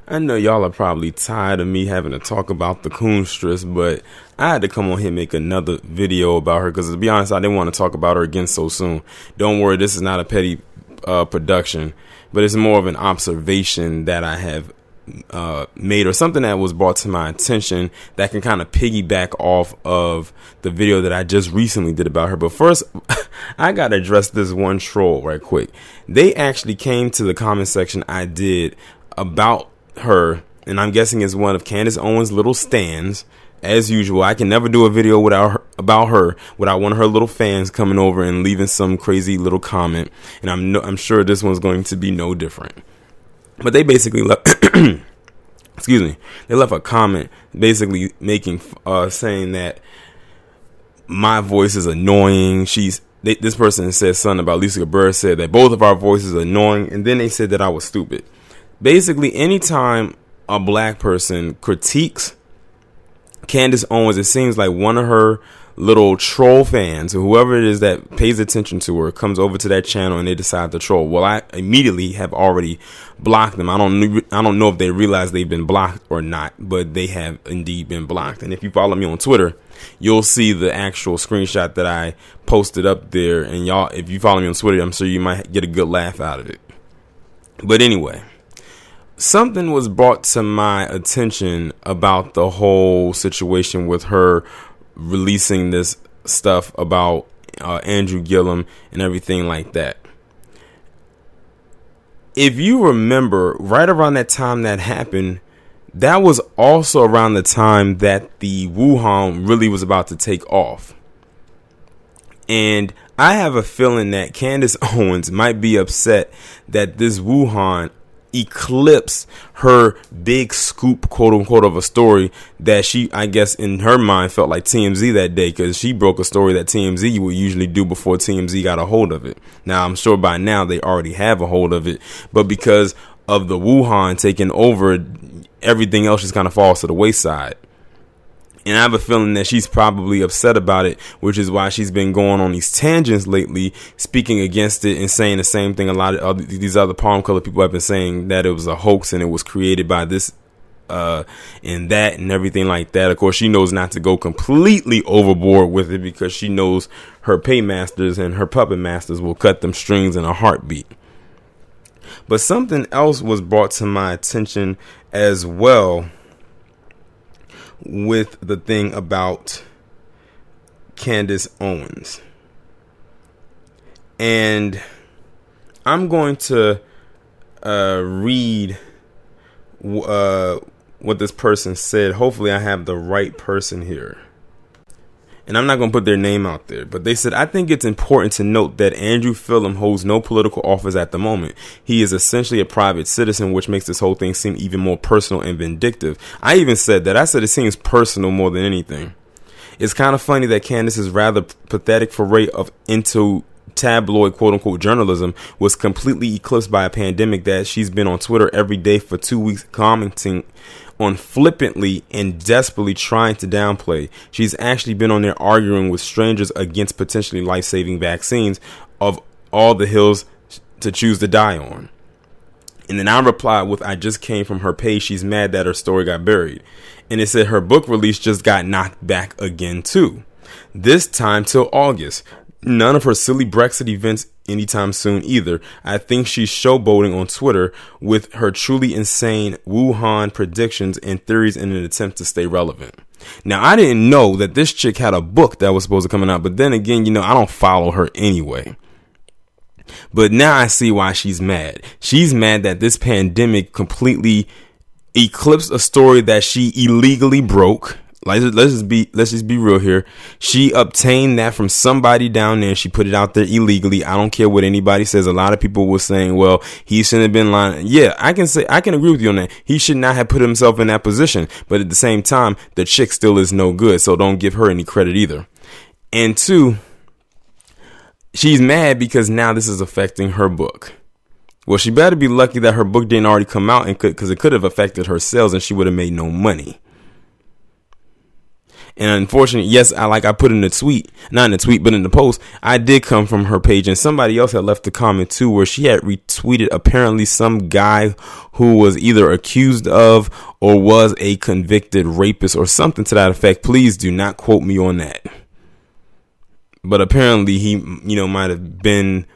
I know y'all are probably tired of me having to talk about the coonstress, but I had to come on here and make another video about her because, to be honest, I didn't want to talk about her again so soon. Don't worry, this is not a petty production, but it's more of an observation that I have made, or something that was brought to my attention that can kind of piggyback off of the video that I just recently did about her. But first, I got to address this one troll right quick. They actually came to the comment section I did about her, and I'm guessing it's one of Candace Owens' little stans. As usual, I can never do a video about her without one of her little fans coming over and leaving some crazy little comment, and I'm sure this one's going to be no different. But they basically left excuse me, they left a comment basically making saying that my voice is annoying. This person said something about Lisa Gabbard, said that both of our voices are annoying, and then they said that I was stupid. Basically, anytime a black person critiques Candace Owens, it seems like one of her little troll fans, or whoever it is that pays attention to her, comes over to that channel and they decide to troll. Well, I immediately have already blocked them. I don't know if they realize they've been blocked or not, but they have indeed been blocked. And if you follow me on Twitter, you'll see the actual screenshot that I posted up there. And y'all, if you follow me on Twitter, I'm sure you might get a good laugh out of it. But anyway, something was brought to my attention about the whole situation with her releasing this stuff about Andrew Gillum and everything like that. If you remember, right around that time that happened, that was also around the time that the Wuhan really was about to take off. And I have a feeling that Candace Owens might be upset that this Wuhan eclipsed her big scoop, quote unquote, of a story that she, I guess in her mind, felt like TMZ that day, because she broke a story that TMZ would usually do before TMZ got a hold of it. Now, I'm sure by now they already have a hold of it, but because of the Wuhan taking over, everything else just kind of falls to the wayside. And I have a feeling that she's probably upset about it, which is why she's been going on these tangents lately, speaking against it and saying the same thing a lot of these other palm color people have been saying, that it was a hoax and it was created by this and that and everything like that. Of course, she knows not to go completely overboard with it because she knows her paymasters and her puppet masters will cut them strings in a heartbeat. But something else was brought to my attention as well with the thing about Candace Owens. And I'm going to read what this person said. Hopefully I have the right person here. And I'm not going to put their name out there, but they said, I think it's important to note that Andrew Gillum holds no political office at the moment. He is essentially a private citizen, which makes this whole thing seem even more personal and vindictive. I even said that. I said it seems personal more than anything. It's kind of funny that Candace's rather pathetic foray into tabloid, quote unquote, journalism was completely eclipsed by a pandemic that she's been on Twitter every day for 2 weeks commenting on flippantly and desperately trying to downplay. She's actually been on there arguing with strangers against potentially life-saving vaccines of all the hills to choose to die on. And then I replied with, I just came from her page. She's mad that her story got buried. And it said her book release just got knocked back again too. This time till August. None of her silly Brexit events anytime soon either. I think she's showboating on Twitter with her truly insane Wuhan predictions and theories in an attempt to stay relevant. Now, I didn't know that this chick had a book that was supposed to come out, but then again, I don't follow her anyway. But now I see why she's mad. She's mad that this pandemic completely eclipsed a story that she illegally broke. Let's just be real here. She obtained that from somebody down there. She put it out there illegally. I don't care what anybody says. A lot of people were saying, well, he shouldn't have been lying. Yeah, I can agree with you on that. He should not have put himself in that position. But at the same time, the chick still is no good. So don't give her any credit either. And two, she's mad because now this is affecting her book. Well, she better be lucky that her book didn't already come out, because it could have affected her sales and she would have made no money. And unfortunately, yes, I put in the tweet, not in the tweet, but in the post, I did come from her page, and somebody else had left a comment too, where she had retweeted apparently some guy who was either accused of or was a convicted rapist or something to that effect. Please do not quote me on that. But apparently he, might have been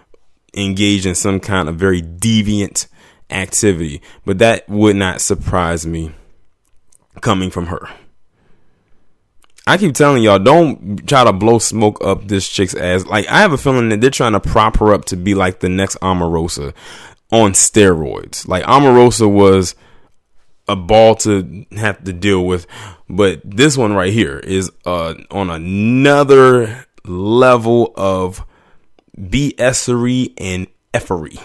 engaged in some kind of very deviant activity, but that would not surprise me coming from her. I keep telling y'all, don't try to blow smoke up this chick's ass. Like, I have a feeling that they're trying to prop her up to be like the next Omarosa on steroids. Like, Omarosa was a ball to have to deal with, but this one right here is on another level of BSery and effery,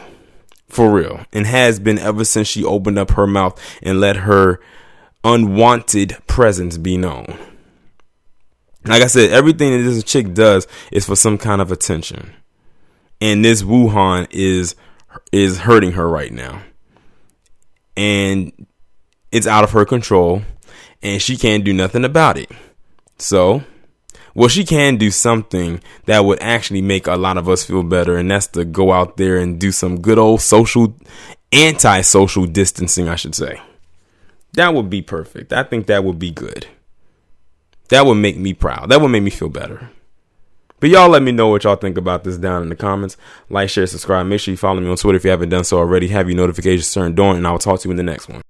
for real, and has been ever since she opened up her mouth and let her unwanted presence be known. Like I said, everything that this chick does is for some kind of attention. And this Wuhan is hurting her right now. And it's out of her control. And she can't do nothing about it. So, well, she can do something that would actually make a lot of us feel better. And that's to go out there and do some good old anti-social distancing, I should say. That would be perfect. I think that would be good. That would make me proud. That would make me feel better. But y'all let me know what y'all think about this down in the comments. Like, share, subscribe. Make sure you follow me on Twitter if you haven't done so already. Have your notifications turned on, and I will talk to you in the next one.